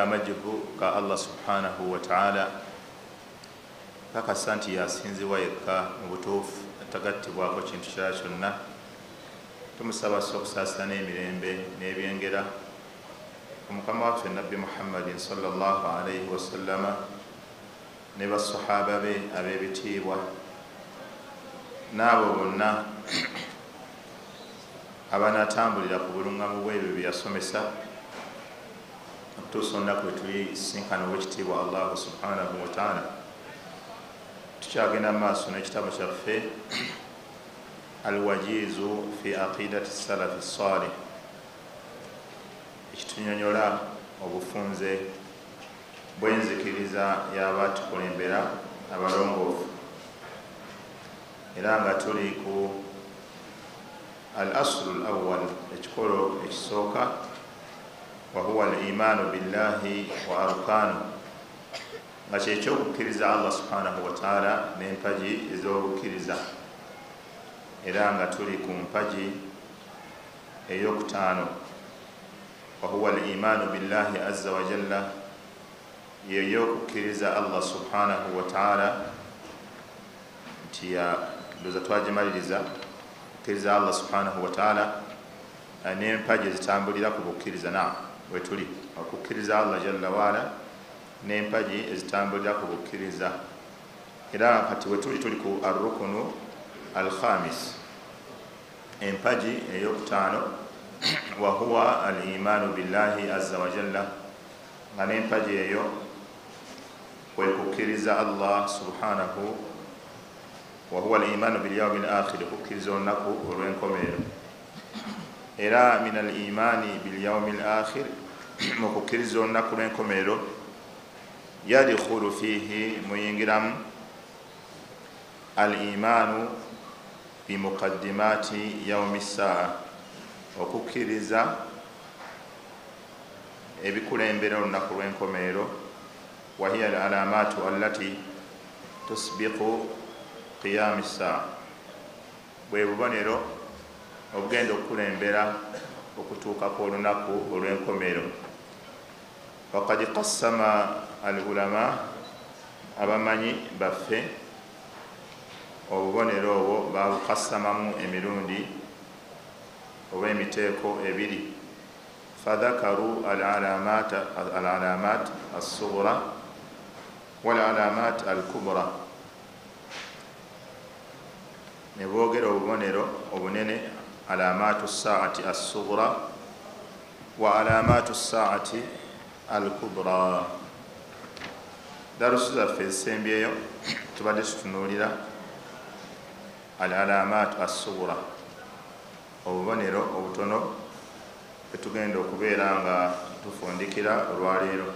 Amajibu ka Allah subhanahu wa ta'ala kakasa nti yasinzibwa yekka mu butuufu atagattibwako kintu kirala kyonna. Tumusaba okusaasana emirembe n'ebyengera ku mukama waffe nabbi Muhammadin sallallahu alayhi wa sallama ne basahaba be ab'ebitiibwa n'abo bonna abanaatambulira ku bulungamu bw'ebyo bye yasomesa okutuusa olunaku lwe tulisinkana ow'ekitiibwa Allah subhanahu wa ta'ala. Tukyagenda maaso n'ekitabo kyaffe Al-Wajizu fi aqidati salafi salih, ekitunyonyola obufunze bw'enzikiriza y'abatukulembera abalongoofu, era nga tuli ku al-aslu al-awwal, ekikolo ekisooka, wa huwa al-imanu billahi wa arkanu, nga kyekyokukkiriza Allah subhanahu wa ta'ala n'empagi ez'obukkiriza, era nga tuli ku mpagi ey'okutaano, wa huwa al-imanu billahi azza wa jalla, yeyokukkiriza Allah subhanahu wa ta'ala nti ndoza twagimaliriza kukkiriza Allah subhanahu wa ta'ala n'empagi ezitambulira ku bukkiriza. Na wetuli okukkiriza Allah jalla waala n'empagi ezitambulira ku bukkiriza, era kati wetuli tuli ku arrukunu al-khamis, empagi ey'okutaano, wa huwa al-imanu billahi azza wa jalla, nga n'empagi eyo kwe kukkiriza Allah subhanahu, wa huwa al-imanu bil yawmil akhir, kukkiriza olunaku olw'enkomerero. Era min al-imani bil yawmil akhir, mu kukkiriza olunaku lw'enkomerero, yadkhulu fihi, muyingiramu al-imanu bi muqaddimati yawmi saa, okukkiriza ebikulembera olunaku lw'enkomerero, wa hiya al-alamatu allati tusbiqu qiyam saa, bwe bubonero obugenda okukulembera okutuuka kw'olunaku olw'enkomerero. Waqad qassama al-ulama, abamanyi baffe, obubonero obwo babukassamamu emirundi oba emiteeko ebiri. Fadhakaru al-alamat as-sughra wal-alamat al-kubra, ne boogera obubonero obunene, alamatu saati as-sughra wa alamatu saati al-kubra. Darusu zaffe ezisembyeyo tubadde tutunuulira al-alamatu as-sughra, obubonero obutono bwetugenda okubeera nga tufundikira olwaleero,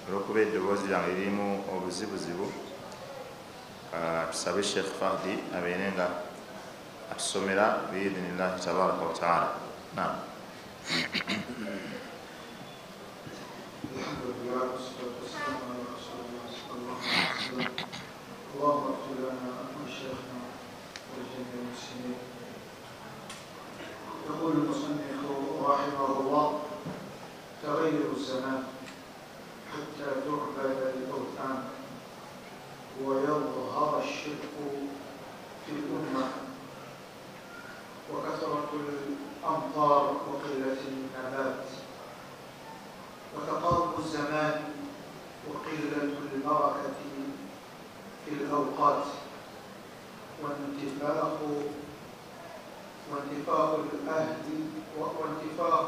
olw'okuba eddoboozi lyange lirimu obuzibuzibu. Tusabe Sheikh Fahdi abeere nga atusomera biidhnillahi tabaraka wa ta'ala. Naam. يقول المصنف رحمه الله: تغير الزمان حتى تعبد الأوثان ويظهر الشرك في الأمة وكثرة الأمطار وقلة النبات وتقارب الزمان وقلة البركة في الأوقات وانتفاخ الأهل وانتفاخ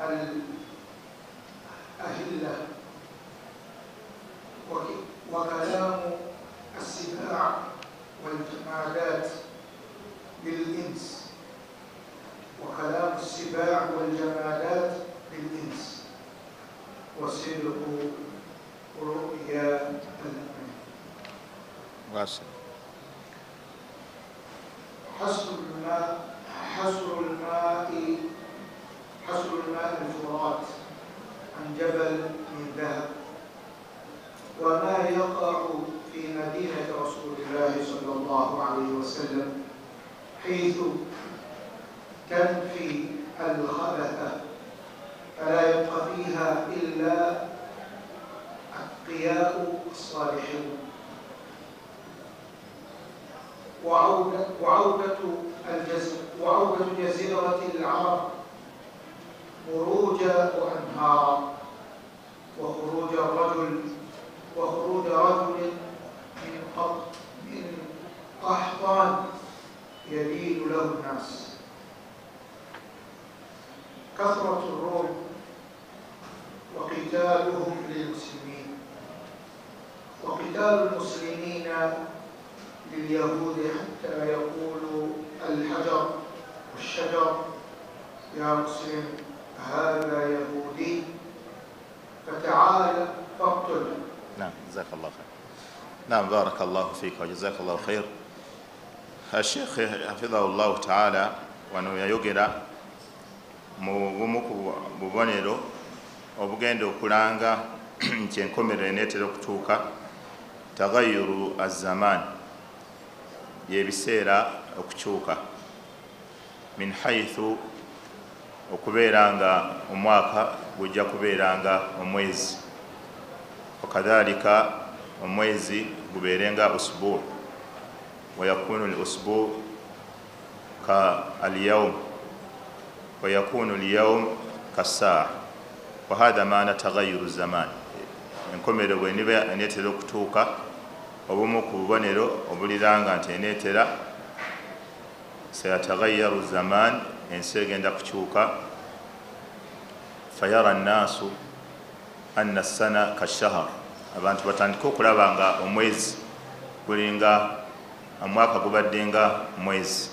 الأهلة وكلام السباع والجمادات بالإنس وكلام السباع والجمادات بالإنس وصدق رؤيا الأمين. حصر الماء الفرات عن جبل من ذهب. وما يقع في مدينة رسول الله صلى الله عليه وسلم حيث تنفي الخبث فلا يبقى فيها إلا أتقياء الصالحين. وعودة جزيرة العرب مروجا وأنهارا، وخروج رجل من قحطان يدين له الناس. كثرة الروم وقتالهم للمسلمين، وقتال المسلمين لليهود حتى يقولوا الحجر والشجر يا مسلم هذا يهودي فتعال فاقتل. نعم جزاك الله خير. نعم بارك الله فيك وجزاك الله خير. الشيخ حفظه الله تعالى wano yayogera mu bumu ku bubonero obugenda okulanga nti enkomerero eneetera okutuuka tagayuru azzaman yebiseera okukyuka min haithu okubeera nga omwaka gujja kubeera nga omwezi wakadhalika omwezi gubeere nga usbu wayakunu al-usbu ka al-yawm wayakunu al-yawm ka-saa wahadha maana tagayuru zaman. Enkomerero bweniba eneetera okutuuka obumu ku bubonero obuliranga nti eneetera sayatagayyaru zaman, ensi egenda kukyuka. Fayara nnaasu anna sana kashahar, abantu batandika okulaba nga omwezi gulinga omwaka gubadde nga mwezi.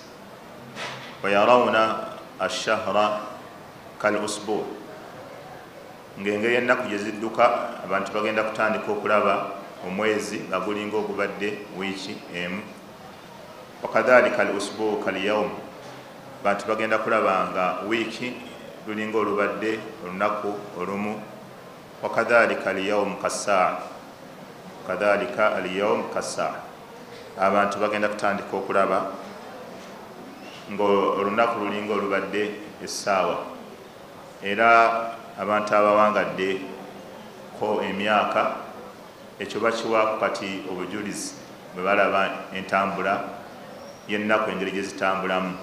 Wayarawuna ashahra kal usbu, ng'engeri ennaku gye zidduka abantu bagenda kutandika okulaba omwezi nga gulinga ogubadde wiiki emu. Wakadhalika al usbu kal yawm, abantu bagenda kulaba nga wiiki lulinga olubadde olunaku olumu. Wakadhalika al yawm kasaa, kadhalika al yawm kasaa, abantu bagenda kutandika okulaba nga olunaku lulinga olubadde essaawa. Era abantu abawangadde ko emyaka ekyo bakiwaako kati obujulizi bwe balaba entambula y'ennaku engeri gye zitambulamu.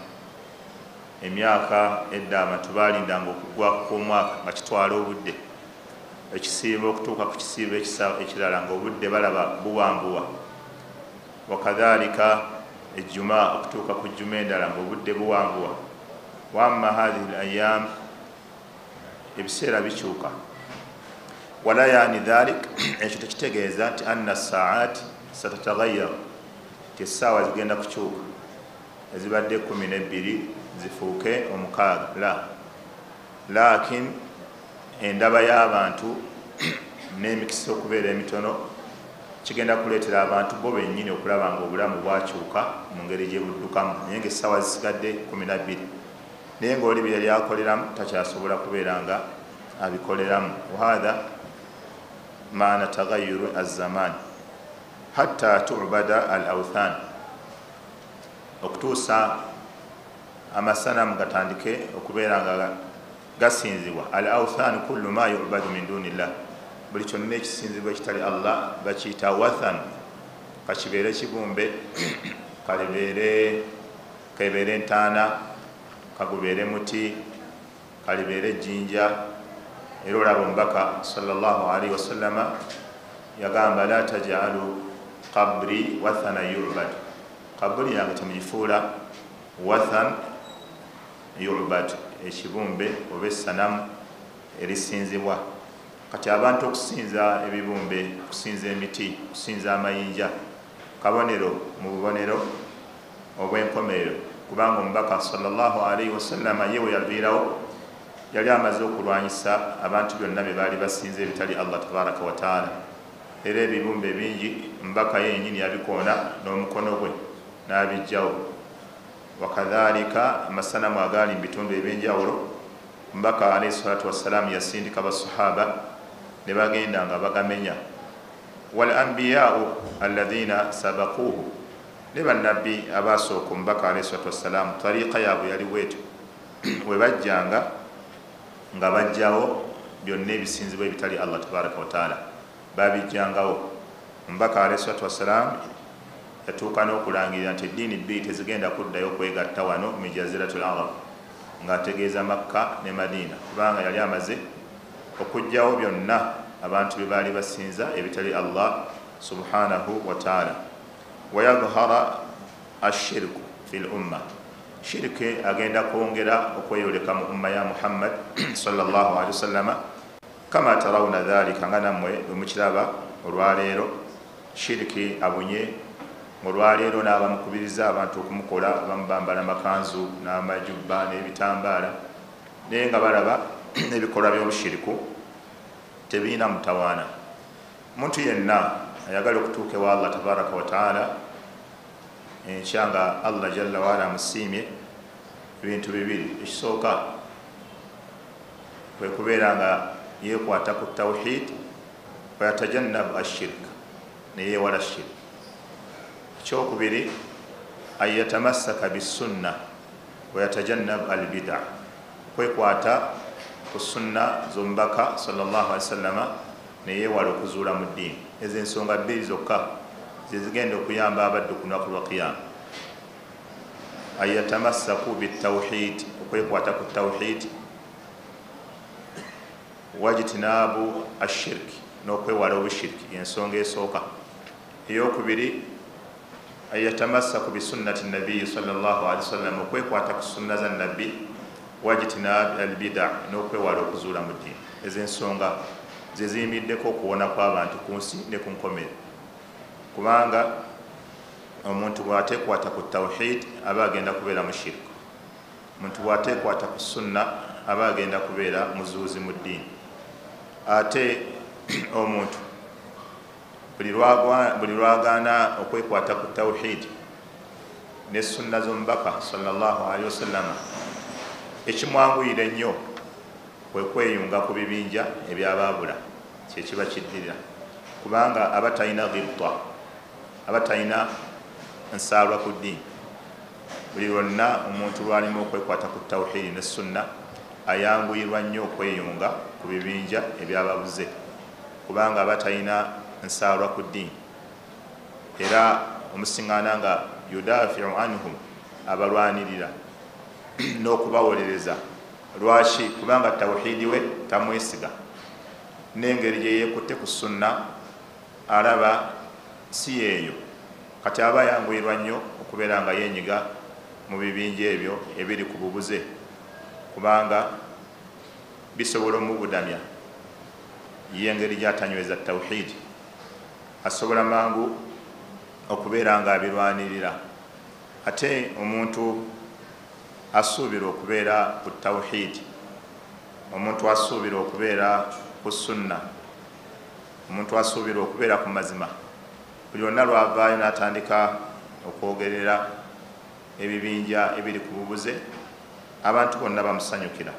Emyaka edda abantu balindanga okugwa kw'omwaka nga kitwala obudde, ekisiibo okutuuka ku kisiibo ekirala nga obudde balaba buwambuwa. Wakadhalika ejjuma okutuuka ku jjuma endala nga obudde buwambuwa. Wamma hadhihi al-ayyam, ebiseera bikyuka. Wala yani dhalik, ekyo tekitegeeza nti anna saat satataghayyar, ti essaawa zigenda kukyuka ezibadde 12 zifuuke 6. La, lakin endaba y'abantu n'emikisa okubeera emitono kigenda kuleetera abantu bo bennyini okulaba nga obulamu bwakyuka mu ngeri gye buddukamu. Naye ng'essaawa zisigadde 12, naye ng'oli bye yali akoleramu takyasobola kubeera nga abikoleramu. Wahadha maana tagayyuru az-zaman hatta tu'bada al-awthan, okutuusa amasanamu gatandike okubeera nga gasinzibwa. Al-awthan kullu ma yu'badu min dunillah, buli kyonna ekisinzibwa ekitali Allah bakiyita wathan. Kakibeere kibumbe, kebeere entaana, kagubeere muti, kalibeere ejjinja. Era olaba omubaka sallallahu alaihi wasallama yagamba la taj'alu qabri wathana yu'bad, qabri yange temugifuula wathan yu'bad, ekibumbe oba essanamu erisinzibwa. Kati abantu okusinza ebibumbe, okusinza emiti, okusinza amayinja, kabonero mu bubonero obw'enkomerero, kubanga omubaka sallallahu alaihi wasallama yewe yaviirawo yali amaze okulwanyisa abantu byonna bye baali basinza ebitali Allah tabaraka wa taala. Era ebibumbe bingi mbaka yennyini yabikoona n'omukono gwe n'abijjawo. wakadhalika amasanamu agali mu bitundu ebyenjawulo mbaka alayhi salatu wassalamu yasindika basahaba ne bagenda nga bagamenya. Wal anbiya'u alladhina sabaquhu, ne bannabbi abasooka mbaka alayhi salatu wassalamu tariqa yaabwe yali bwetu we bajjanga nga bajjawo byonna ebisinzibwa ebitali Allah tabaraka wa taala babijjangawo. Mbaka alayhi salatu wassalamu yatuuka n'okulangirira nti eddiini bbiri tezigenda kuddayo kwegatta wano mu jaziratul arab, ng'ategeeza Makka ne Madina, kubanga yali amaze okugjawo byonna abantu bye baali basinza ebitali Allah subhanahu wa taala. Wayadhhara ashirku fil umma, shirki agenda kwongera okweyoleka mu umma ya Muhammad sallallahu alaihi wasallama, kama tarawna dhalika, nga nammwe bwe mukiraba olwaleero. Shirki abunye olwaleero n'abamukubiriza abantu okumukola, bamubambala amakanzu n'amajubba n'ebitambaala, naye nga balaba ebikolwa by'obushiriku tebiina mutawaana. Muntu yenna ayagala okutuuka ewa Allah tabaraka wa taala, enkyanga Allah jalla waala amusiimye ebintu bibiri. Ekisooka kwe kubeera nga yeekwata ku tawhid, wayatajannabu ashirk, neyeewala shirk. Ekyokubiri ayatamassaka bisunna wayatajannabu albid'a, kwekwata ku sunna z'omubaka sallallahu alaihi wasallama neyeewala okuzuula mu ddiini. Ezo ensonga bbiri zokka zizigenda okuyamba abaddu ku lunaku lwa qiyama. Ayatamassaku bitawhid, okwekwata ku tawhid, wajtinaabu ashirki, n'okwewala obushirki, ensonga esooka. Eyokubiri ayatamassaku bisunnati nabiyyi sallallahu alaihi wasallam, okwekwata ku sunna za nabbi, wajtinaabu albid'a, n'okwewala okuzuula mu ddiini. Ezo ensonga zeziyimiddeko okuwona kw'abantu ku nsi ne ku nkomerero, kubanga omuntu bw'ateekwata ku tawhid aba agenda kubeera mushirku, omuntu bw'ateekwata ku sunna aba agenda kubeera muzuuzi mu ddiini. Ate omuntu buli lwagaana okwekwata ku tawhid ne sunna z'omubaka sallallahu alaihi wasallam, ekimwanguyira ennyo kwe kweyunga ku bibinja ebyabaabula, kyekiba kiddirira, kubanga aba talina ghibta, aba talina nsaalwa ku ddiini. Buli lwonna omuntu lwalimu okwekwata ku tawhidi ne sunna ayanguyirwa nnyo okweyunga ku bibinja ebyababuze, kubanga aba talina nsaalwa ku ddiini. Era omusiŋŋaana nga yudafiu anhum, abalwanirira n'okubawolereza. Lwaki? Kubanga tawhidi we tamwesiga, n'engeri gye yeekutte ku sunna alaba si yeeyo. Kati aba yanguyirwa nnyo okubeera nga yenyiga mu bibinja ebyo ebiri ku bubuze, kubanga bisobola omubudamya y'engeri gy'atanyweza tawhidi. Asobola mangu okubeera nga abirwanirira. Ate omuntu asuubira okubeera ku tawhidi, omuntu asuubira okubeera ku sunna, omuntu asuubira okubeera ku mazima, buli lwonna lwavaayo n'atandika okwogerera ebibinja ebiri ku bubuze, abantu bonna bamusanyukira,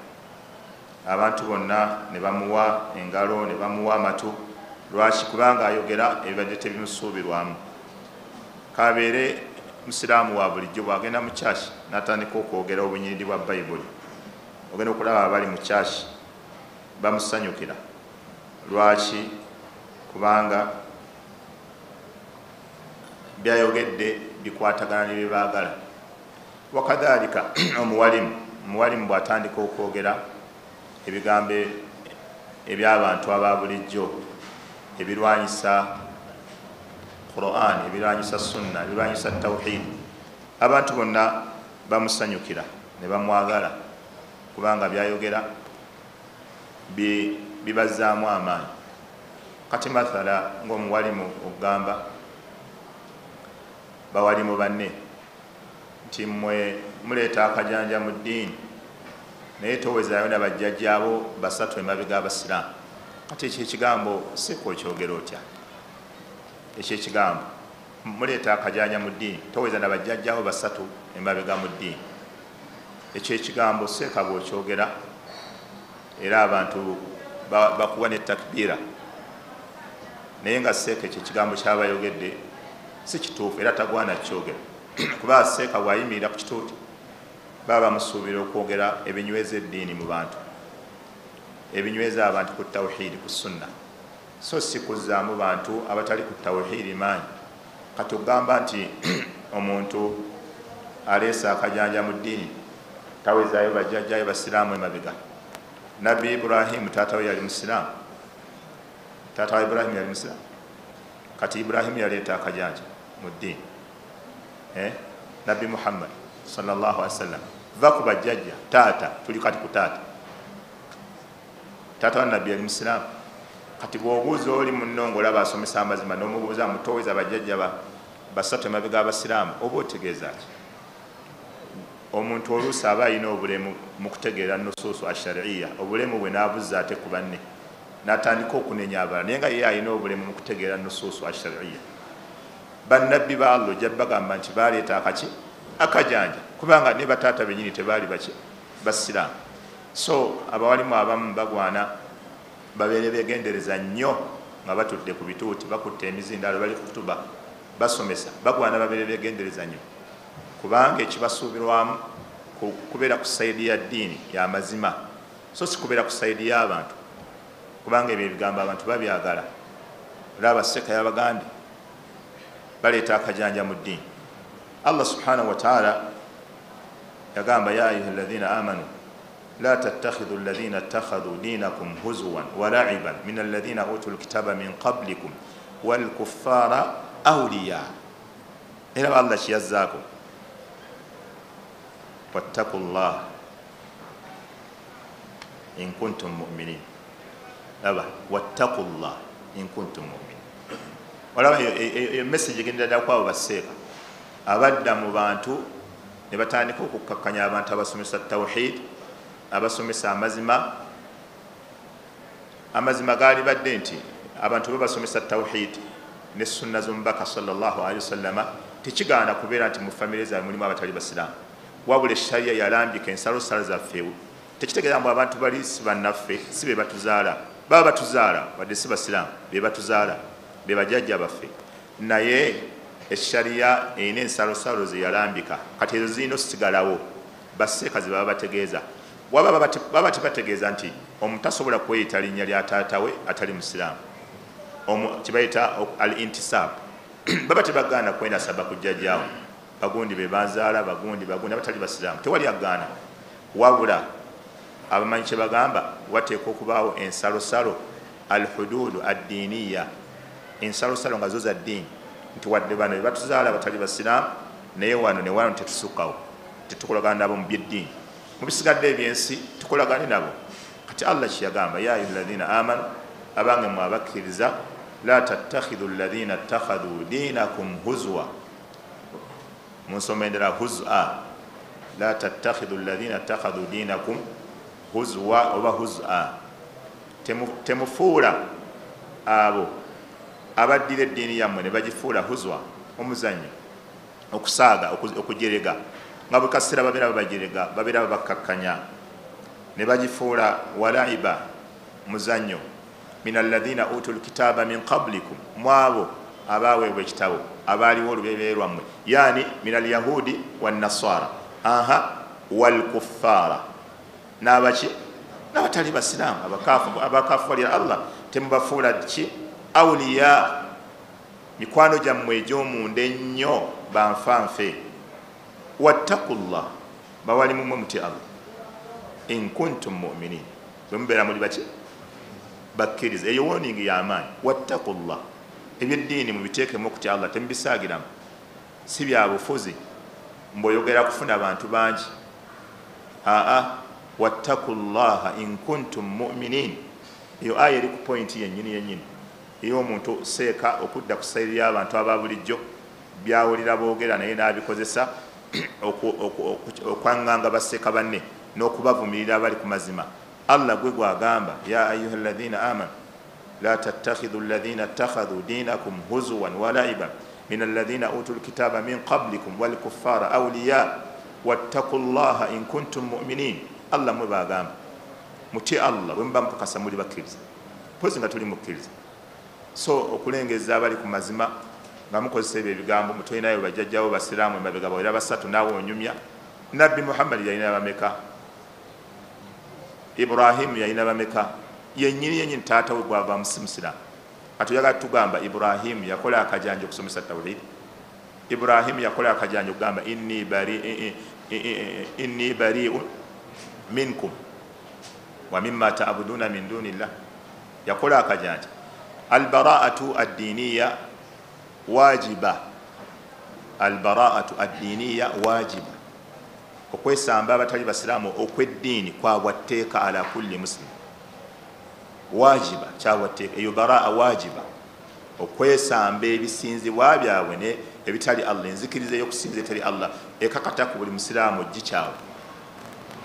abantu bonna ne bamuwa engalo, ne bamuwa amatu. Lwaki? Kubanga ayogera ebibadde tebimusuubirwamu. Kabeere musiraamu wa bulijjo bw'agenda mu kyaki n'atandika okwogera obunyiriri bwa bayibuli, ogenda okulaba abali mu kyaki bamusanyukira. Lwaki? Kubanga byayogedde bikwatagana ne bye baagala. Wakadhalika omuwalimu bw'atandika okwogera ebigambo eby'abantu aba bulijjo ebirwanyisa Quran, ebirwanyisa sunna, ebirwanyisa tawhid, abantu bonna bamusanyukira ne bamwagala, kubanga byayogera bibazzaamu amaanyi. Kati mathala ng'omuwalimu okugamba bawalimu banne nti mmwe muleeta akajanja mu ddiini naye towezaayo na bajjajjaabo basatu emabega abasiraamu. Kati ekyo ekigambo si kwokyogera otya? Ekyo ekigambo muleeta akajanja mu ddiini toweza na bajjajjawo basatu emabega mu ddiini. Ekyo ekigambo seeka bw'okyogera era abantu bakuwa ne takbiira, naye nga seeka ekyo ekigambo kyabayogedde si kituufu era tagwana kyogera kuba seeka bwayimirira ku kituuti baba bamusuubira okwogera ebinyweza eddiini mu bantu, ebinyweza abantu ku tawhidi ku sunna, so si kuzzaamu bantu abatali ku tawhidi maanyi. Kati ogamba nti omuntu aleesa akajanja mu ddiini tawezaayo bajjajjayo basiraamu emabega. Nabbi Ibrahimu taata we yali musiraamu, taata wa Ibrahimu yali musiraamu. Kati Ibrahimu yaleeta akajanja mu ddiini. Nabbi Muhammad sallallahu alaihi wasallam va ku bajjajja, taata tuli kati ku taata, taata wa nabbi yali musiraamu. Kati bw'obuuza oli munno ng'olaba asomesa amazima n'omubuuza mutoweza bajjajja basatu emabega abasiraamu, oba otegeeza ki? Omuntu oluusi aba alina obulemu mu kutegeera nusuusu ashariya, obulemu bwe n'abuzza ate ku banne n'atandika okunenya abalala, naye nga ye alina obulemu mu kutegeera nusuusu ashariya. Bannabbi ba Allah ojja bagamba nti baleeta akaki akajanja kubanga ne bataata bennyini tebaali baki basiraamu. So abawalimu abamu bagwana babeere begendereza nnyo nga batudde ku bituuti bakutte emizindaalo bali kutuba basomesa, bagwana babeere begendereza nnyo kubanga ekibasuubirwamu kubeera ku sayidi ya ddiini ya mazima, so si kubeera ku sayidi y'abantu kubanga ebyo ebigambo abantu babyagala. Olaba Seeka y'Abaganda baleeta akajanja mu ddiini. Allah subhanahu wa ta'ala yagamba ya ayuha alladhina amanu la tattakhidhu alladhina ittakhadhu dinakum huzwan wa la'iban min alladhina utul kitaba min qablikum wal kuffara awliya. Era Allah kiyazzaako wattaqullah in kuntum mu'minin. Laba wattaqullah in kuntum mu'minin. Olaba e message egenda ddala kwabo baseeka abadda mu bantu ne batandika okukkakkanya abantu abasomesa tawhid, abasomesa amazima. Amazima gaali badde nti abantu babasomesa tawhid ne sunna z'omubaka sallallahu alaihi wasallama tekigaana kubeera nti mu famire zaabwe mulimu abatali basiraamu, wabula eshariya yalambika ensalosala zaffe. Tekitegeeza mbu abantu bali si bannaffe, si be batuzaala, baba batuzaala wadde si basiraamu, be batuzaala, be bajjajja baffe, naye eshariya erina ensalosalo ze yalambika. Kati ezo zirina osigalawo, baseeka ze baba bategeeza. Baba tebategeeza nti omuntu tasobola kweyita linnya lya taata we atali musiraamu, kibayita al intisab. Baba tebagaana kwenasaba ku jjajjaawe, bagundi be bazaala, bagundi abatali basiraamu, tewali agaana. Wabula abamanyi kye bagamba wateeka okubaawo ensalosalo al hududu addiiniya, ensalosalo nga zo za ddiini, nti wadde bano be batuzaala batali basiraamu naye wano ne wano tetusukkawo, tetukolagana nabo mu byeddiini, mu bisigadde ebyensi tukolagane nabo. Kati Allah kyeyagamba ya ayuha alladhina amanu, abange mwe abakkiriza, la tattakhidhu alladhina ittakhadhu dinakum huzwa. Munsoma endala huz'a, la tattakhidhu alladhina ittakhadhu dinakum huzwa oba huz'a. Temufuula abo abaddira eddiini yammwe ne bagifuula huzwa, omuzannyo, okusaaga, okujerega, nga buli kaseera babeera babajerega, babeera babakkakkanya, ne bagifuula walaiba, muzannyo, min alladhina utul kitaba min qablikum, mu abo abaweebwa ekitabo abaaliwo olubereberye lwammwe, yani min alyahudi wannasara, wal kuffara, n'abaki n'abatali basiraamu, abakaafu walira Allah temubafuula ki awliya, mikwano gyammwe egy'omunda ennyo, banfanfe. Wattaqullah, bawali mumwe muti Allah, in kuntum mu'minin, bwe mubeera muli baki bakkiriza. Eyo warning y'amaanyi. Wattaqullah, ebyeddiini mubiteekemu okutya Allah, temubisaagiramu, si bya bufuzi mb'oyogera kufuna abantu bangi. Wattaqullaha in kuntum mu'minin. Eyo aya eri ku pointi yennyini ey'omuntu seeka okudda ku sayiri y'abantu aba bulijjo byawulira boogera naye n'abikozesa okwaŋŋanga baseeka banne n'okubavumirira abali ku mazima. Allah gwe gwagamba ya ayuha alladhina amanu la tattakhidhu alladhina ittakhadhu dinakum huzwan wa la'iban min alladhina utul kitaba min qablikum wal kuffara awliya wattaqullaha in kuntum mu'minin. Allah mwe bagamba muti Allah bwe mba mpakasa muli bakkiriza pozi nga tuli mukkiriza. So okulengeza abali ku mazima nga mukozesa ebyo ebigambo mutolinayo bajjajjawo basiraamu emabega bawera basatu naawe onyumya. Nabbi Muhammad yalina bameka? Ibrahimu yalina bameka? Yennyini taata we gwava musiraamu. Atuyagala tugamba Ibrahimu yakola akajanja okusomesa tawhid. Ibrahimu yakola akajanja okugamba inni bari'un minkum wa mimma ta'buduna min dunillah. Yakola akajanja. Albara'atu ad-diniya wajiba. Albara'atu ad-diniya wajiba. Okwesamba abatali basiraamu okw'eddiini kwabwatteeka ala kulli muslim. Wajiba kyabwatteeka eyo baraa wajiba. Okwesamba ebisinzibwa byabwe ne ebitali Allah, enzikiriza y'okusinza etali Allah ekakata ku buli musiraamu gikyawe.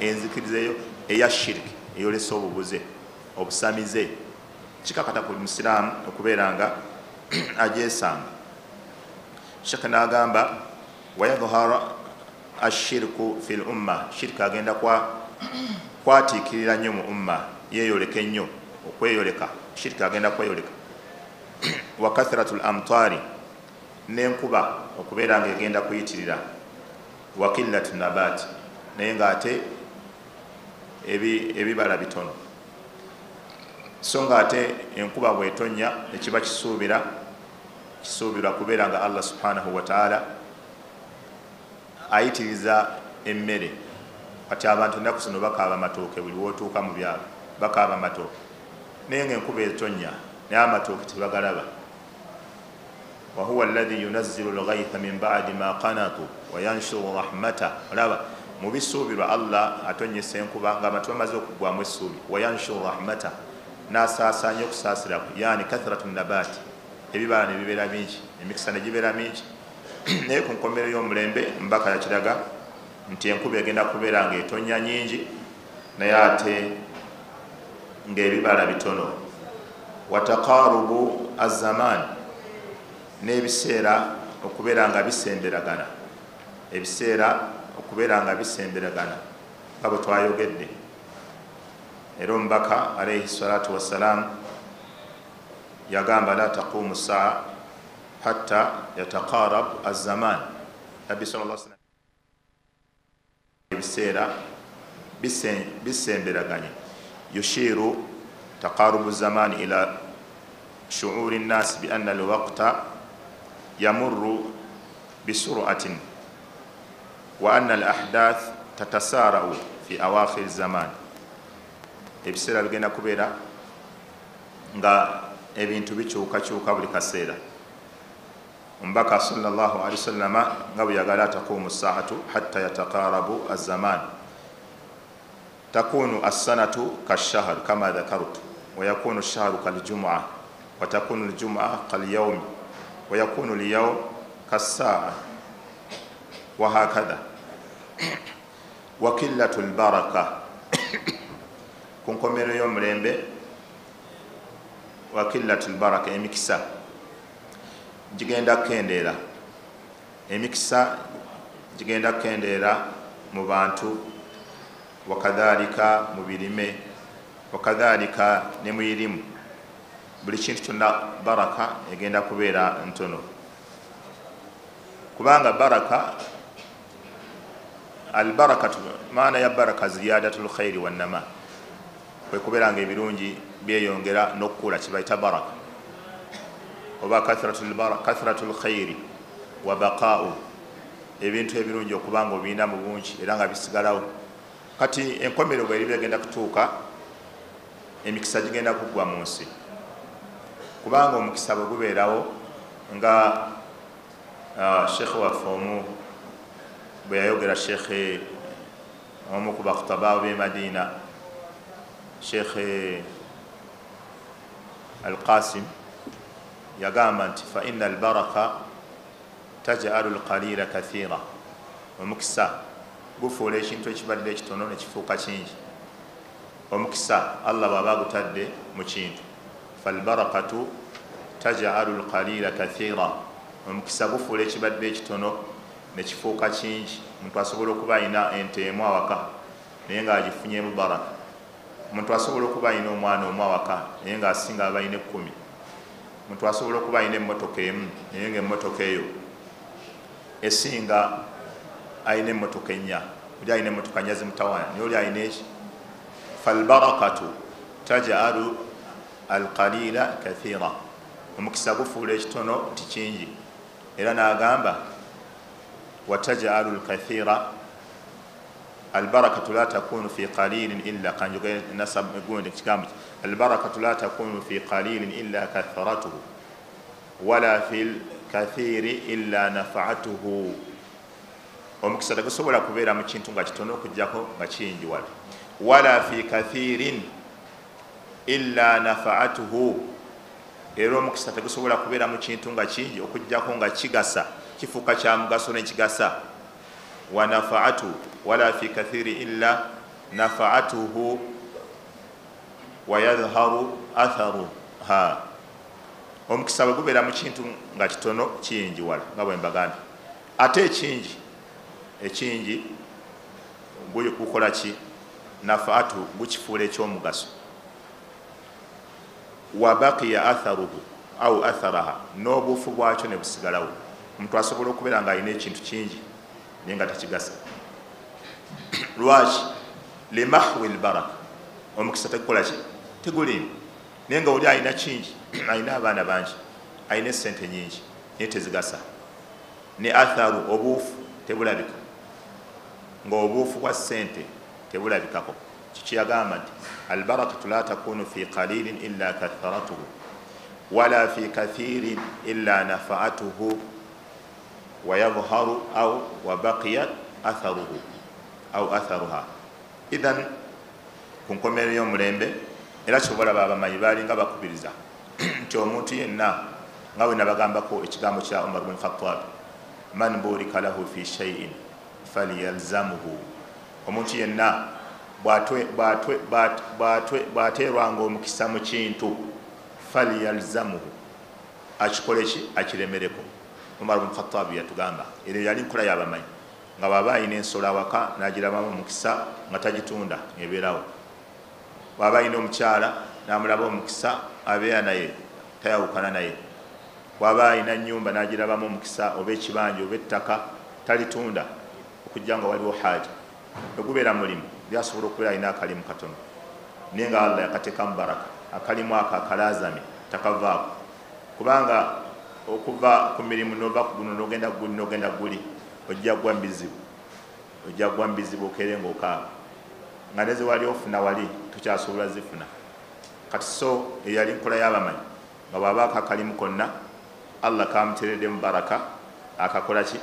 Enzikiriza eyo eya shiriki eyolesa obubuze obusamize kikakata ku buli musiraamu okubeera nga agyesamba. Shaka n'agamba wayadhhara ashirku fil umma, shiriki agenda kwatiikirira nnyo mu umma, yeeyoleka ennyo okweyoleka. Shiriki agenda kweyoleka. Wa kathratul amtari, n'enkuba okubeera nga egenda kuyitirira. Wa qillatu nabati, naye ng'ate ebibala bitono. So ng'ate enkuba bw'etonnya ekiba kisuubirwa kubeera nga Allah subhanahu wa ta'ala ayitiriza emmere. Kati abantu ennaku zino bakaaba matooke, buli wootuuka mu byalo bakaaba matooke, naye ng'enkuba etonnya naye amatooke tebagalaba. Wa huwa alladhi yunazzilu al-ghaytha min ba'di ma qanatu wa yanshuru rahmata. Olaba mu bisuubirwa Allah atonnyesa enkuba ng'abantu bamaze okugwamu essuubi. Wa yanshuru rahmata, n'asaasaanya okusaasira kwe, yani kathratu nabati, ebibala ne bibeera bingi, emikisa ne gibeera mingi. Naye ku nkomerero y'omulembe mbaka yakiraga nti enkuba egenda kubeera nga etonnya nyingi naye ate ng'ebibala bitono. Wa taqarubu az-zaman, n'ebiseera okubeera nga bisemberagana. Ebiseera okubeera nga bisemberagana nga bwe twayogedde. Era omubaka alayhi salatu wassalam yagamba la taqumu saa hatta yataqarab az-zaman. Nabbi sallallahu alaihi wasallam ebiseera bisemberaganye. Yushiru taqarubu az-zaman ila shu'uri an-nas bi anna al-waqta yamurru bisur'atin wa anna al-ahdath tatasara'u fi awakhir az-zaman. Ebiseera bigenda kubeera nga ebintu bikyukakyuka buli kaseera. Omubaka sallallahu alaihi wasallama nga bwe yagala taqumu saatu hatta yataqarabu az-zaman. Takunu as-sanatu kash-shahr kama dhakartu wa yakunu ash-shahru kal-jum'a wa takunu al-jum'a kal-yawm wa yakunu al-yawm kas-sa'a wa hakadha. Wa qillatu al-baraka, ku nkomerero y'omulembe wa qillatu al-baraka, emikisa gigenda kendeera. Emikisa gigenda kendeera mu bantu, wakadhalika mu birime, wakadhalika ne mu irimu. Buli kintu kyonna baraka egenda kubeera ntono, kubanga baraka al-barakatu, maana ya baraka ziyadatul khairi wan nama, kwe kubeera nga ebirungi byeyongera n'okukula, kibayita baraka. Oba kathratul khairi wa baqa'u, ebintu ebirungi okubanga obiyina mu bungi era nga bisigalawo. Kati enkomerero bw'eri byagenda kutuuka, emikisa gigenda kuggwa mu nsi, kubanga omukisa bwe gubeerawo nga shekhe waffe omu bwe yayogera, shekhe omu ku bakutabaawo b'e Madina, shekhe al-Qasim, yagamba nti fa inna al-baraka taj'alu al-qalila kathira. Omukisa gufuula ekintu ekibadde ekitono ne kifuuka kingi. Omukisa Allah bw'aba agutadde mu kintu, fal-barakatu taj'alu al-qalila kathira, omukisa gufuula ekibadde ekitono ne kifuuka kingi. Omuntu asobola okuba alina ente emu awaka naye ng'agifunyemu baraka. Omuntu asobola okuba alina omwana omu awaka naye ng'asinga abalina 10. Omuntu asobola okuba alina emmotoka emu naye ng'emmotoka eyo esinga alina emmotoka 4. Oli alina emmotoka 4 zimutawaana naye oli alina eki. Falbarakatu taj'alu alqalila kathira. Omukisa gufuula ekitono ti kingi. Era n'agamba wataj'alu alkathira albarakatu la takunu fi qalilin illa kanjoge nasab gundi kigambo albarakatu la takunu fi qalilin illa kathratuhu wala fil kathiri illa nafa'atuhu. Omukisa tegusobola kubeera mu kintu nga kitono okujjako nga kingi wala. Wala fi kathirin illa nafa'atuhu. Era omukisa tegusobola kubeera mu kintu nga kingi okujjako nga kigasa kifuuka kya mugaso ne kigasa. Wa nafa'atu wala fi kathiri illa nafa'atuhu wa yadhharu atharuha. Omukisa bwe gubeera mu kintu nga kitono kingi wala nga bwe mbagambye. Ate ekingi gukola ki? Nafa'atu gukifuula ekyomugaso. Wa baqiya atharuhu au atharaha, n'obuufu bwakyo ne busigalawo. Omuntu asobola okubeera nga alina ekintu kingi naye nga tekigasa. Lwaki? Limahwi albaraka. Omukisa tegukola ki? Tegulimba. Naye nga oli alina kingi, alina abaana bangi, alina essente nyingi naye tezigasa. Ne atharu obuufu tebulabika. Ng'obuufu bwa ssente tebulabikako. Kiki yagamba nti albarakatu la takunu fi qalilin illa kathratuhu wala fi kathirin illa nafa'atuhu wa yadhharu au wa baqiya atharuhu au atharuha. Idhan ku nkomerero y'omulembe era kyobalaba abamanyi baalinga bakubiriza nti omuntu yenna nga bwe nabagambako ekigambo kya Umar ibn Khattab, man burika lahu fi shay'in falyalzamuhu. Omuntu yenna bw'ateerwanga omukisa mu kintu falyalzamuhu, akikole ki? Akiremereko. Umar ibn Khattab yatugamba era yali nkola y'abamanyi nga bw'aba alina ensolo awaka n'agirabamu omukisa nga tagitunda ebeerawo. Bw'aba alina omukyala n'amulaba omukisa abeera naye tayawukana naye. Bw'aba alina nnyumba n'agirabamu omukisa oba ekibanja oba ettaka talitunda okujja nga waliwo haja. Ogubeera mulimu byasobola okubeera alina akalimu katono naye nga Allah yakateekamu baraka. Akalimu ako akalazame takavaako, kubanga okuva ku mirimu n'ova ku guno n'ogenda guli n'ogenda guli ojja gwa mbizibu okeere ng'okaaba nga neze wali ofuna wali tukyasobola zifuna. Kati so eyali nkola y'abamanyi nga bw'abaako akalimu konna Allah kamuteereddemu baraka, akakola ki?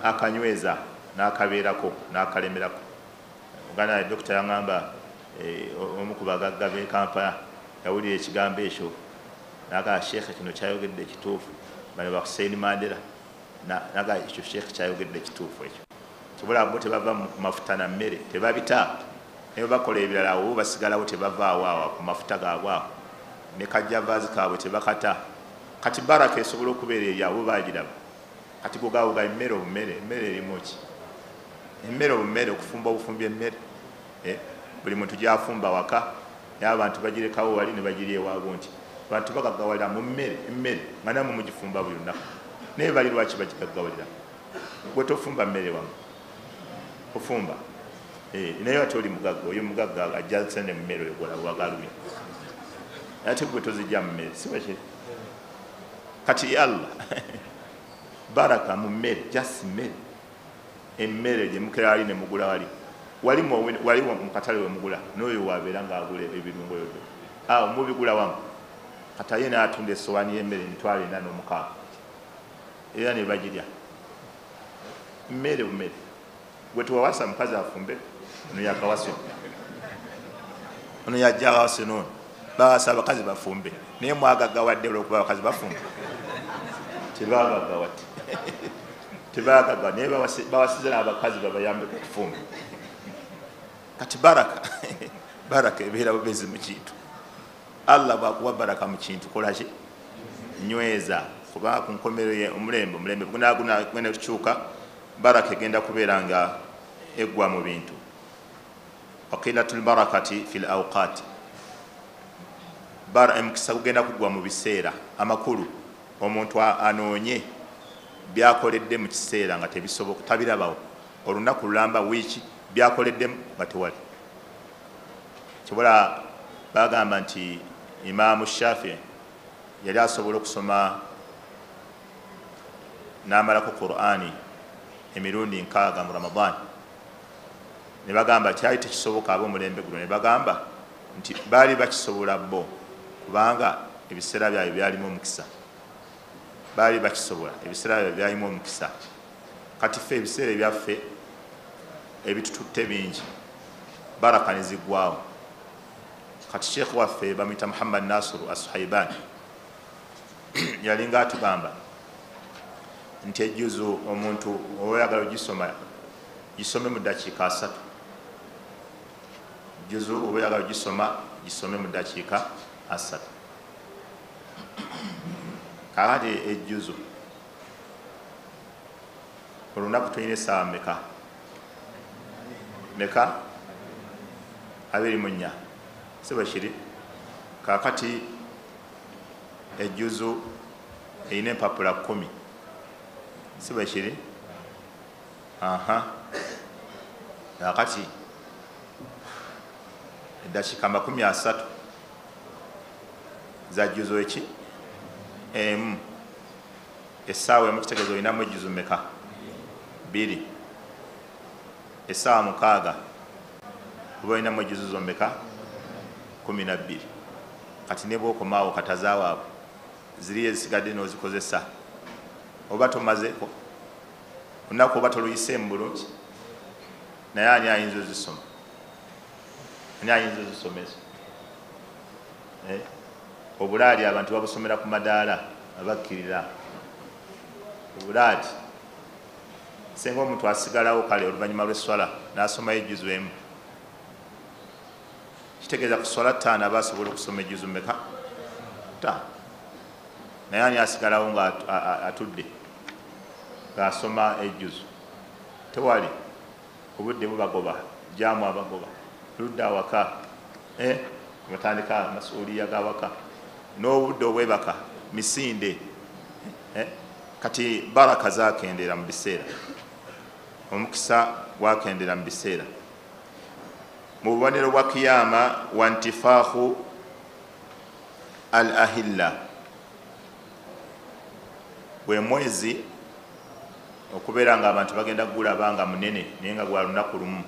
Akanyweza n'akabeerako n'akalemerako. Ogana dokita yangamba omu ku bagagga b'e Kampala yawulira ekigambo ekyo naga sheekhe kino kyayogedde ekituufu. Bano ba Hussein Mandela naga ekyo sheekhe kyayogedde ekituufu ekyo. Kibola bo tebava mu mafuta na mmere tebabita naye bakola ebirala awo basigalawo tebavaawo awo ku mafuta gaabwe awo ne kajjavaazi kaabwe tebakata. Kati baraka esobola okubeera eri abo baagiraba. Kati gogawuga emmere obumere, emmere erimu ki? Emmere obumere, okufumba obufumbi emmere. Buli muntu gyafumba waka naye abantu bagirekawo wali ne bagiri ewaabwe nti abantu bagaggawalira mu mmere nga namwe mugifumba buli lunaku. Naye bali lwaki bagigaggawalira? Gwe tofumba mmere wamu ofumba naye ate oli mugagga, oyo mugagga ajja sene mu mmere oyo wagalumye ate gwe tozijja mu mmere, si bwe kiri? Kati Allah baraka mu mmere, just mmere. Emmere gye mukera ali ne mugula wali mu katale we mugula n'oyo wabeera ng'agula ebirungo ebyo awo mubigula wamu. Kati ye n'atunda essowaani y'emmere emitwalo 46 era ne bagirya. Mmere bumere. Gwe tewawasa mukazi afumbe, ono yakawasyo, ono yajja awase n'ono bawasa abakazi bafumbe naye mwagaggawadde olw'okuba abakazi bafumbe tebagaggawadde tebagaggawa naye bawasiza abakazi babayambe ku kufumba. Kati baraka ebeera bubezi mu kintu. Allah bw'akuwa baraka mu kintu kola ki? Nyweza. kuba ku nkomerero omulembe gwena kukyuka baraka egenda kubeera nga eggwa mu bintu. Waqilatul barakati fil awqat, emukisa gugenda kugwa mu biseera amakulu. Omuntu anoonye byakoledde mu kiseera nga tebisoboka, tabirabawo. Olunaku lulamba wiiki byakoleddemu nga tewali. Kibula bagamba nti Imaamu Shafii yali asobola okusoma n'amalako Qur'ani emirundi 6 mu Ramadhan. Ne bagamba kyali tekisoboka ab'omulembe guno, ne bagamba nti baali bakisobola bo kubanga ebiseera byabwe byalimu omukisa. Baali bakisobola, ebiseera byabwe byalimu omukisa. Kati ffe ebiseera ebyaffe ebitututte bingi, baraka ne ziggwawo. Kati Sheikh waffe bamuyita Muhammad Nasiru As-Suhaibani yalinga atugamba nti ejjuzu omuntu oyagala ogisoma gisome mu dakiika 3. Ejjuzu oba oyagala ogisoma gisome mu dakiika 3. Kakati ejjuzu olunaku tulina essaawa meka? 24 si bwe kiri? Kakati ejjuzu erina empapula 10 si bwe kiri? Kakati eddakiika 30 za jjuzu eki emu. Essaawa emu kitegeeza olinamu ejjuzu meka? 2. Essaawa 6 oba olinamu ejjuzu zo meka? 12. Kati ne bw'okomaawo katazaawaabwe ziri ezisigadde n'ozikozesa oba tomazeeko olunaku oba toluyiseemu bulungi, naye ani ayinza ozisoma? Ani ayinza ozisoma ezo? Obulaadi abantu babusomera ku madaala abakkirira. Obulaadi singa omuntu asigalawo kale oluvannyuma lw'esswala n'asomayo ejjuzu emu, kitegeeza ku swala 5 aba asobola okusoma ejjuzu meka? 5. Naye ani asigalawo nga atudde ng'asoma ejjuzu? Tewali. Obudde bubagoba, jaamu abagoba, ludda awaka, batandika amasuuliya g'awaka, n'obudde obwebaka, misinde. Kati baraka zakendeera mu biseera, omukisa gwakendeera mu biseera. Mu bubonero bwa kiyama wa ntifaahu al ahilla, bwe mwezi okubeera nga abantu bagenda gulaba nga munene naye nga gwa lunaku lumu.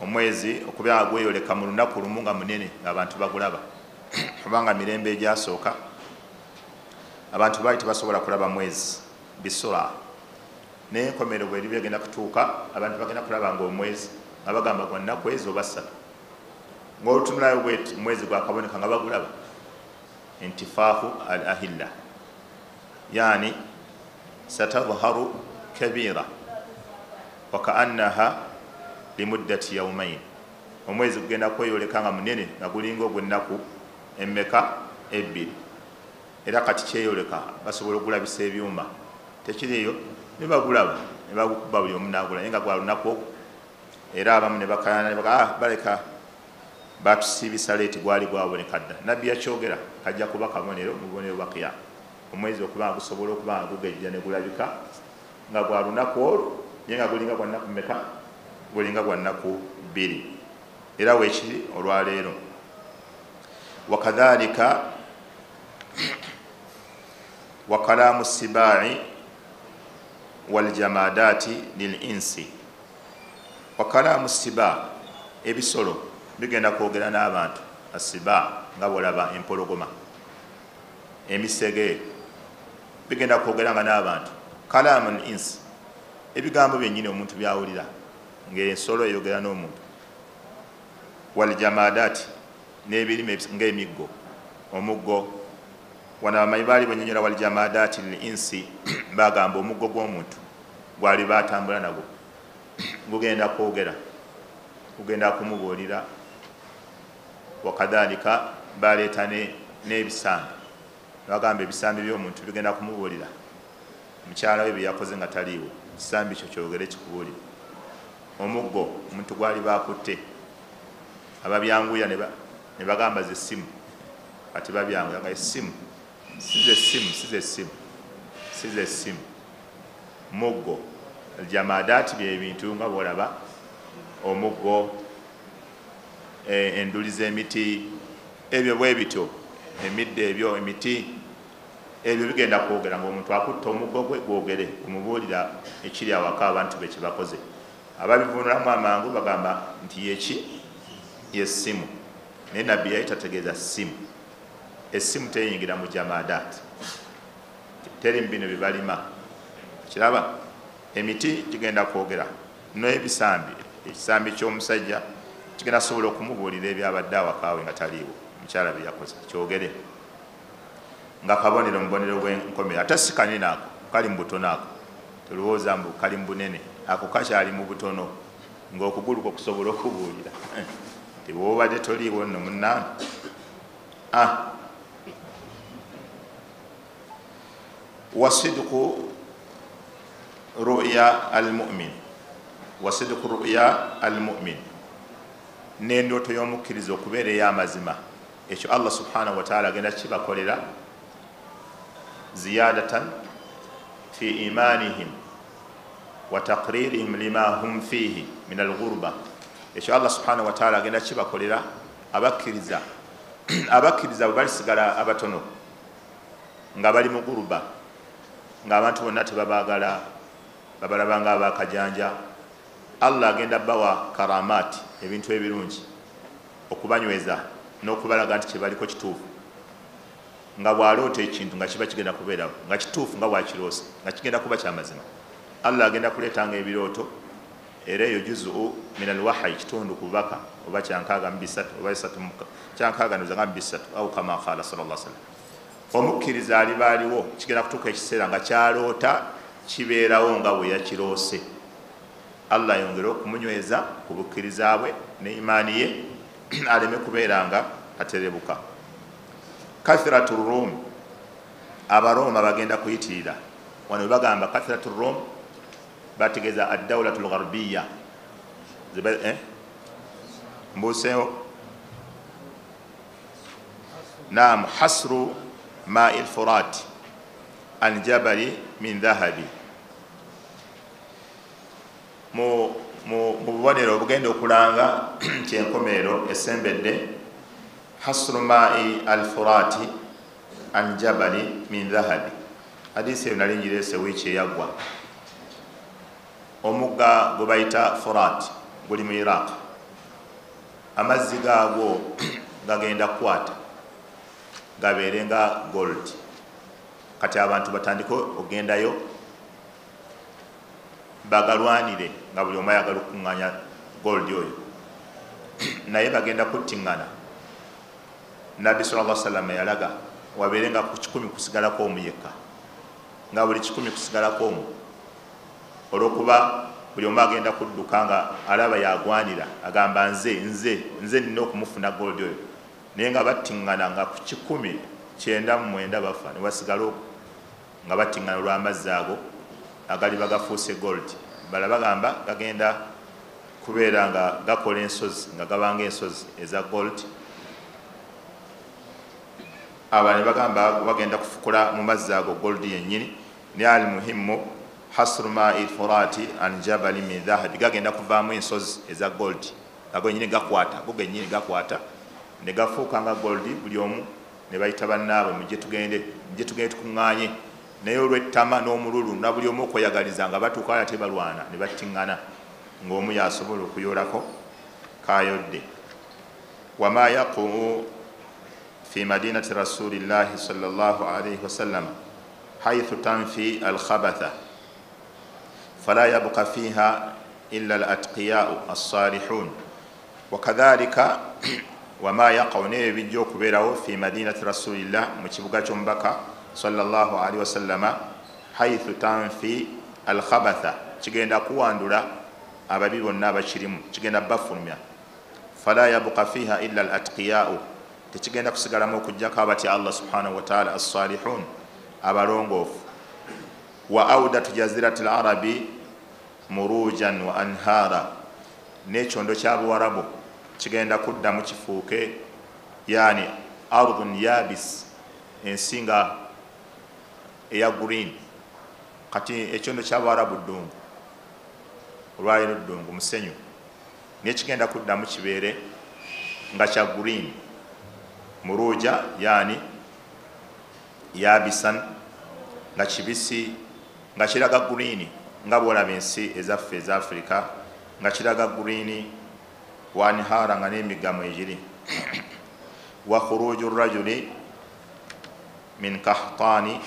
Omwezi okubeera nga gweyoleka mu lunaku lumu nga munene ng'abantu bagulaba. Kubanga mirembe egyasooka abantu baali tebasobola kulaba mwezi bisura, naye enkomerero bw'eri begenda kutuuka abantu bagenda kulaba ng'omwezi nga bagamba gwa nnaku ezo oba 3. Ng'olutunulayo bweti omwezi gwakaboneka nga bagulaba. Intifaahu al ahilla, yani satadhaharu kabira wakaannaha limuddati yaumain. Omwezi gugenda kweyoleka nga munene nga gulinga ogw'ennaku emmeka? 2. Era kati kyeyoleka basobola okugulabisa ebyuma, tekiriyo ne bagulaba ne bagukuba buli omu n'agula, naye nga gwa lunaku ogwo. Era abamu ne bakayana ne baga baleka batusiibisa leeti gwali gwaboneka dda. Nabbi yakyogera kajja kuba kabonero mu bubonero bwa kiyama, omwezi okuba nga gusobola okuba nga gugejja ne gulabika nga gwa lunaku olwo naye nga gulinga gwa nnaku mmeka? Gulinga gwa nnaku 2. Era weekiri olwaleero. Wakadhalika wa kalaamu sibai waljamaadaati lil insi. Wa kalaamu siba, ebisolo bigenda kwogera n'abantu. Asiba nga bw'olaba empologoma, emisege bigenda kwogera nga n'abantu. Kalaamu insi, ebigambo byennyini omuntu byawulira ng'ensolo eyogera n'omuntu. Waljamaadaati, n'ebirime ng'emiggo, omuggo. Wano abamanyi baali banyonyola waljamaadaati lil insi, bagamba omuggo gw'omuntu gwali batambula nagwo gugenda kwogera, gugenda kumubuulira. Wakadhalika baleeta n'ebisambi bagamba ebisambi by'omuntu bigenda kumubuulira mukyala we bye yakoze nga taliiwo, ekisambi kyo kyogere kikubuulire. Omuggo omuntu gwali bakutte, ababyanguya ne bagamba ze essimu, kati babyanguya nga essimu size essimu. Muggo jamadaati byebintu nga bwolaba omuggo, enduli z'emiti, ebyo bwe bityo, emidde ebyo, emiti ebyo bigenda kwogera. Ngaomuntu akutta omuggo gwe gwogere, kumubuulira ekiri awaka abantu be kye bakoze. Ababivunulamu amangu bagamba nti yeki yessimu, naye nabbi yali tategeeza ssimu. Essimu teyingira mu jamadaati, teri mbino byebalima. Kiraba emiti kigenda kwogera, n'ebisambi, ekisambi ky'omusajja kigenda sobola okumubuulira ebyabadde awakaawe nga taliiwo, mukyala bye yakoze kyogere. Nga kabonero mubonero bw'enkomerero, ate si kanene ako, kali mu butono ako, tolowooza mbu kali mu bunene, ako kakyali mu butono, ng'okugulu kwo kusobola okubuulira. Tebwobadde toliiwo nno munnange. Wasidqu ru'ya al-mu'min, wasidqu ru'ya al-mu'min, n'endooto y'omukkiriza okubeera ey'amazima. Ekyo Allah subhanahu wa ta'ala agenda kibakolera ziyadatan fi imanihim wa taqririhim lima hum fihi min al-ghurba. Ekyo Allah subhanahu wa ta'ala agenda kibakolera abakkiriza bwe balisigala abatono nga bali mu guruba, ng'abantu bonna tebabaagala, babalaba nga abakajanja. Allah agenda bawa karamaati, ebintu ebirungi, okubanyweza n'okubalaga nti kyebaliko kituufu, nga bw'aloota ekintu nga kiba kigenda kubeerawo nga kituufu nga bwakiroose, nga kigenda kuba kyamazima. Allah agenda kuleetanga ebirooto, era eyo juzu min alwahyi, kitundu ku bubaka, oba kyankaaga mu bisatu oba kyankaaga nga mu bisatu, au kama qala sallallahu alaihi wasallam. Omukkiriza alibaaliwo kigenda kutuuka ekiseera nga kyaloota kibeerawo nga bwe yakiroose. Allah ayongere okumunyweza ku bukkiriza bwe ne imaani ye, aleme kubeera nga aterebuka. Kathiratu Rum, Abaroma bagenda kuyitirira wano bagamba Kathiratu Rum bategeeza ad-dawlatu al-gharbiyya. Mbuseewo naam, hasru ma'i al-Furat an jabali min dhahabi. Mu bubonero obugenda okulanga kyenkomerero esembedde, hasru ma'i al-Furati an jabali min dhahabi. Hadisi eyo nali ngireese wiiki eyaggwa. Omugga gwe bayita Furat guli mu Iraq, amazzi gaagwo gagenda kukwata gabeere nga gold. Kati abantu batandike ogendayo bagalwanire nga buli omu ayagala okuŋŋaanya gold oyo, naye bagenda kuttiŋŋana. Nabbi sallallahu alaihi wasallam yalaga wabeere nga ku 100 kusigalako omu yekka, nga buli 100 kusigalako omu, olwokuba buli omu agenda kudduka nga alaba yagwanira, agamba nze nina okumufuna gold oyo, naye nga battiŋŋana nga ku 199 bafa, ne basigala nga battiŋŋana olw'amazzi ago agali bagafuuse gold. Bala bagamba gagenda kubeera nga gakola ensozi, nga gabanga ensozi eza gold. Abali bagamba bagenda kufukula mu mazzi ago gold yennyini. Ni ali muhimu hasru ma'i al-Furati an jabali min dhahabi, gagenda kuvaamu ensozi eza gold, ago yennyini gakwata, go gennyini gakwata ne gafuuka nga gold. Buli omu ne bayita bannaabwe mujje tugende tukuŋŋaanye, naye olw'ettama n'omululu na buli omu okweyagaliza nga batuuka ate balwana ne battiŋŋana, ng'omu yasobola okuyoolako kayodde. Wama yaquu fi madinati rasulillahi sallallahu alayhi wasallam haythu tanfi al-khabatha fala yabqa fiha illa al-atqiya'u as-salihun. Wakadhalika wama yaquu, n'ebyo bijja okubeerawo fi madinati rasulillah, mu kibuga ky'omubaka sallallahu alaihi wasallama, haythu tanfi al-khabatha, kigenda kuwandula ababi bonna abakirimu, kigenda bafulumya. Fala yabqa fiha illa al-atqiya'u, tekigenda kusigalamu okujjako abatya Allah subhanahu wa ta'ala as-salihun abalongoofu. Wa awdatu jazirati al-arabi murujan wa anhara, n'ekyondo ky'abuwarabu kigenda kuddamu kifuuke yani ardun yabis, ensinga eya green. Kati ekyondo ky'abuwarabu ddungu, olwaleero ddungu musenyu, naye kigenda kuddamu kibeere nga kya green. Muruja yani yabisan, nga kibisi, nga kiraga green nga bwolaba ensi ezaffe eza Africa nga kiraga green. Wa anhara, nga n'emigamo egiri. Wa khuruju rajuli min kahtani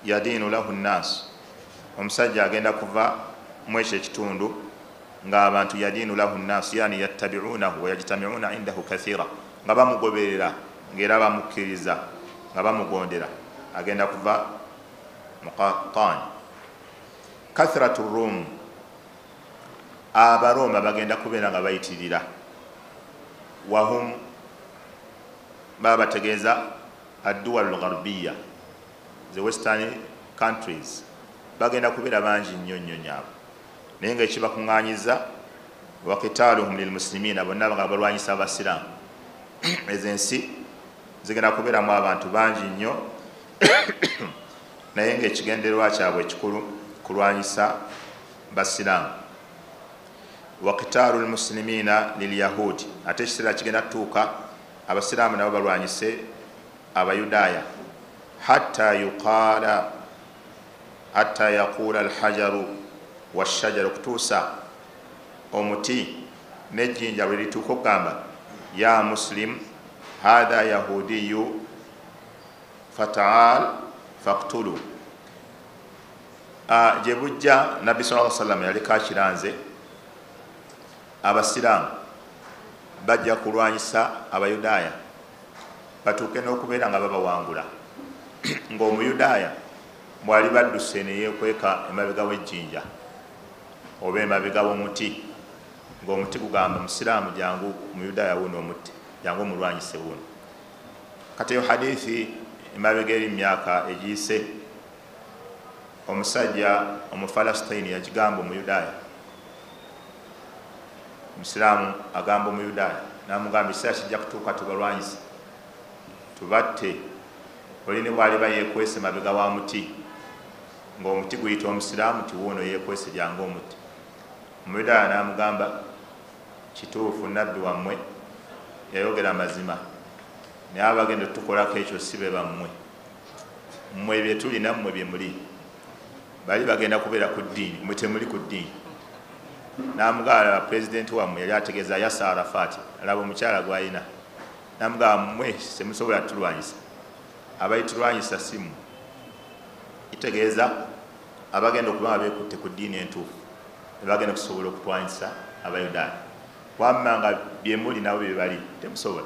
yadinu lahu nnas, omusajja agenda kuva mu ekyo ekitundu nga abantu yadinu lahu nnas yani yattabi'unahu wa yajtami'una indahu kathira, nga bamugoberera ng'era bamukkiriza nga bamugondera. Agenda kuva mu kahtani. Kathratu rum, abaroma bagenda kubeera nga bayitirira. Wahum, baba bategeeza ad-duwal al-gharbiya, the western countries, bagenda kubeera bangi nnyo nnyo nyaabo. Naye nga ekibakuŋŋaanyiza wa qitaaluhum lilmuslimina, bonna nga balwanyisa abasiraamu. Ezo ensi zigenda kubeeramu abantu bangi nnyo naye ng'ekigendererwa kyabwe ekikulu kulwanyisa basiraamu. Wa qitaalu lmuslimina lilyahudi, ate ekiseera kigenda tuuka abasiraamu nabo balwanyise abayudaaya. hatta yaquula alhajaru washajaru, kutuusa omuti n'ejjinja bwe lituuka okugamba ya muslim hadha yahudiyu fataal faqtulu. Gye bujja nabbi sallallahu alaihi wasallam yaliko akiranze abasiraamu bajja kulwanyisa abayudaaya batuuke n'okubeera nga babawangula. Ng'omuyudaaya bwali badduse ne yeekweka emabega w'ejjinja oba emabega w'omuti, ng'omuti gugamba musiraamu jangu omuyudaaya wuno omutti, jangu omulwanyise wuno. Kati eyo hadithi emabega eri myaka egiyise, omusajja omufalastini yagigamba omuyudaaya, omusiraamu agamba omuyudaaya n'amugamba ekiseera kijja kutuuka tubalwanyise tubatte. Oli ne bwali bayeekwese mabega wa muti, ng'omuti guyita omusiraamu ti wuuno yeekwese jangu omuti. Omuyudaaya n'amugamba kituufu, nabbi wammwe yayogera mazima, naye abagenda tukolako ekyo si be bammwe, mmwe bye tuli nammwe bye muli, bali bagenda kubeera ku ddiini, mmwe temuli ku ddiini. N'amugamba pulezidenti wammwe yali ategeeza Yasser Arafat, alaba omukyala gw'alina, n'amugamba mmwe temusobola tulwanyisa, abayitulwanyisa si mmwe. Kitegeeza abagenda okuba nga beekutte ku ddiini entuufu nebagenda kusobola okutwanyisa abayudaaya. Wamma nga byemuli nabo bye bali temusobola,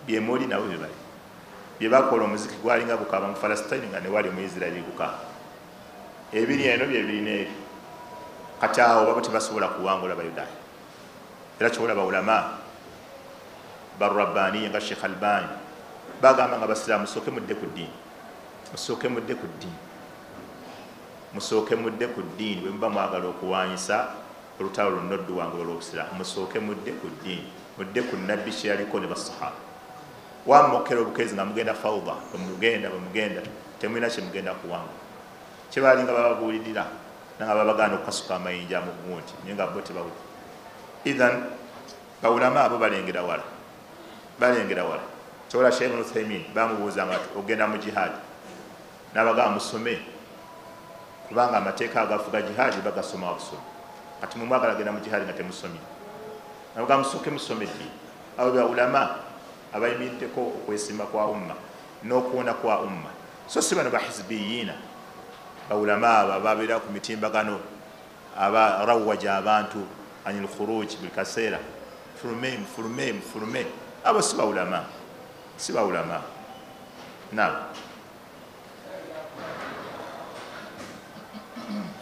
byemuli nabo bye bali. Bye bakola omuziki gwalinga gukaba mu Falastini nga ne wali mu Isirairi gukaba. Ebiri eno bye birina ebyo. Kati awo babo tebasobola kuwangula abayudaaya. Era kyobola bawulama barrabbaniya nga Sheikh Albani bagamba nga basiraamu musooke mudde ku ddiini, musooke mudde ku ddiini, musooke mudde ku ddiini. Bwe muba mwagala okuwanyisa olutalo luno odduwanga olw'obusiraamu, musooke mudde ku ddiini, mudde ku nabbi kye yaliko ne basahaba. Wammokera obukezi nga mugenda fawda, bwemugenda temulina kye mugenda kuwanga. Kye balinga bababuulirira nanga babagana okukasuka amayinja mu gundi naye nga bo tebawulira. Idhan bawulama abo balengera wala, balengera wala. Kyola Sheikh Ibn Uthaymin bamubuuza nga ogenda mu jihaadi, n'abagamba musome kubanga amateeka agafuga jihaadi bagasoma wabusome. Kati mumwagala genda mu jihaadi nga temusomye, n'abagamba musooke musome ddiini. Abo bawulama abayimiriddeko okwesimba kwa umma n'okuwona kwa umma, so si bano bahizbiyiina. Bawulama abo ababeera ku mitimbagano abarawwaja abantu anil khuruj buli kaseera, fulume, abo si bawulama, si bawulama.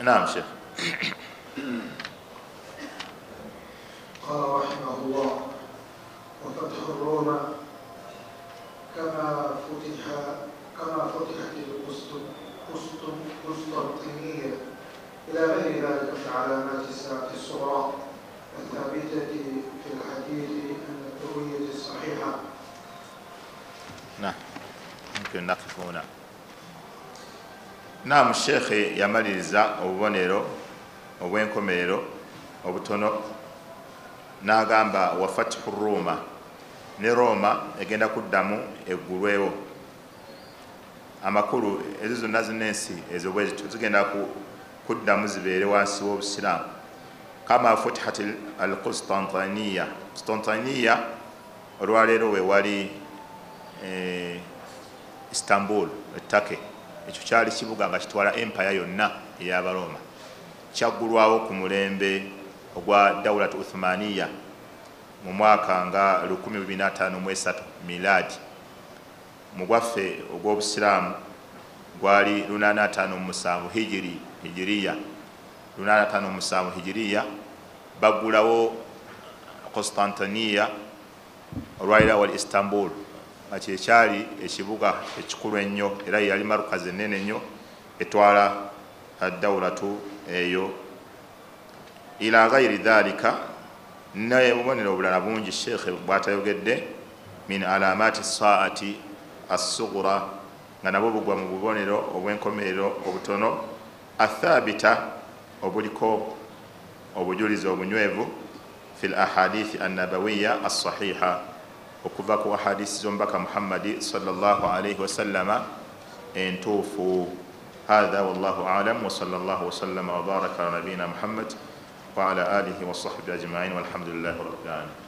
Naam Sheikh. قال رحمه الله وفتح الروم كما فتحت القسطنطينية إلى غير ذلك من علامات الساعة الصغرى الثابتة في الحديث النبوي الصحيحة. نعم ممكن نقف هنا. نعم الشيخ yamaliriza obubonero obw'enkomerero obutono n'agamba wa fathu Roma ne Roma egenda kuddamu eggulwewo amakulu ezo zonna zinensi ezo bwezityo zigenda kuddamu zibeere wansi w'obusiraamu kama futihat al-Qustantiniya. Qustantiniya olwaleero we wali Istanbul ettake ekyo kyali kibuga nga kitwala empire yonna ey'Abaroma kyaggulwawo ku mulembe ogwa Dawlat Uthmaniya mu mwaka nga 1253 miladi. Mu gwaffe ogw'obusiraamu gwali 857 hijiriya 857 hijiriya baggulawo Qustantiniya olwalira wali Istanbul nga kyekyali ekibuga ekikulu ennyo era yali marukazi ennene ennyo etwala dawlatu eyo. Ila ghairi dhalika n'obubonero obulala bungi sheekhe bw'atayogedde min alamati saati as-sughra nga nabwo bugwa mu bubonero obw'enkomerero obutono athabita obuliko obujulizi obunywevu fi al-ahadithi an-nabawiyya as-sahiha okuva ku ahadisi z'omubaka Muhammadi sallallahu alayhi wa sallama entuufu. هذا والله أعلم وصلى الله وسلم وبارك على نبينا محمد وعلى آله وصحبه أجمعين والحمد لله رب العالمين.